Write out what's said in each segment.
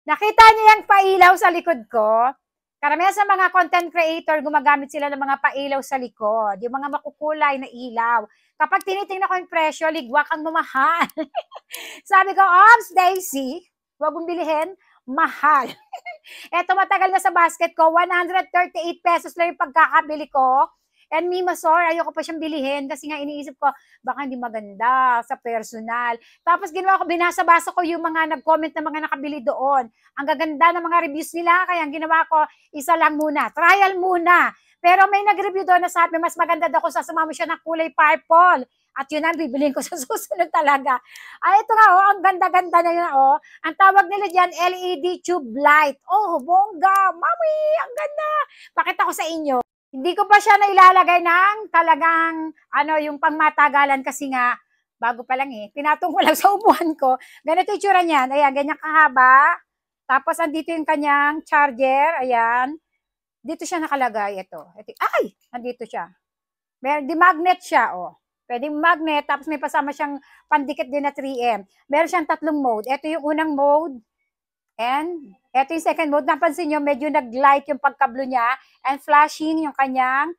Nakita niyo yung pailaw sa likod ko? Karamihan sa mga content creator, gumagamit sila ng mga pailaw sa likod. Yung mga makukulay na ilaw. Kapag tinitingnan ko yung presyo, ligwak ang mamahal. Sabi ko, Ops, Daisy, huwag mong bilihin, mahal. Eto, matagal na sa basket ko, 138 pesos lang yung pagkakabili ko. And Mimasor, ayoko pa siyang bilihin kasi nga iniisip ko, baka hindi maganda sa personal. Tapos ginawa ko, binasa-basa ko yung mga nag-comment na mga nakabili doon. Ang gaganda ng mga reviews nila, kaya ang ginawa ko, isa lang muna, trial muna. Pero may nag-review doon na sabi, mas maganda daw kung sasama mo siya ng kulay purple. At yun ang bibilin ko sa susunod talaga. Ay, ito nga, oh, ang ganda-ganda na yun, oh. Ang tawag nila dyan, LED tube light. Oh, bongga, mami, ang ganda. Pakita ko sa inyo. Hindi ko pa siya nailalagay ng talagang, yung pangmatagalan kasi nga, bago pa lang pinatong ko lang sa upuan ko. Ganito yung tsura niyan. Ayan, ganyan kahaba. Tapos, andito yung kanyang charger. Ayan. Dito siya nakalagay. Ito. Ay! Andito siya. Di magnet siya, oh. Pwedeng magnet. Tapos, may pasama siyang pandikit din na 3M. Meron siyang tatlong mode. Ito yung unang mode. And, eto yung second mode. Napansin nyo, medyo nag-light yung pagkablo niya. And flashing yung kanyang,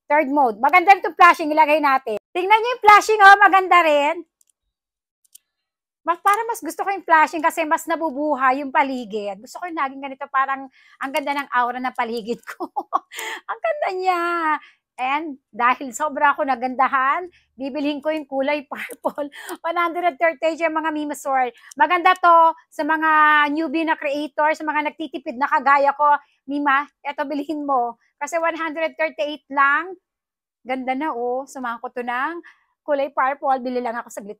third mode. Maganda rin itong flashing, ilagay natin. Tingnan nyo yung flashing, oh, maganda rin. Para mas gusto ko yung flashing kasi mas nabubuhay yung paligid. Gusto ko yung naging ganito, parang ang ganda ng aura ng paligid ko. Ang ganda niya. And dahil sobra ako nagandahan, bibilhin ko yung kulay purple. 130 yung mga Mimasor. Maganda to sa mga newbie na creator, sa mga nagtitipid na kagaya ko. Mima, eto bilhin mo. Kasi 138 lang. Ganda na, oh. Sumahan ko to ng kulay purple. Bili lang ako saglit.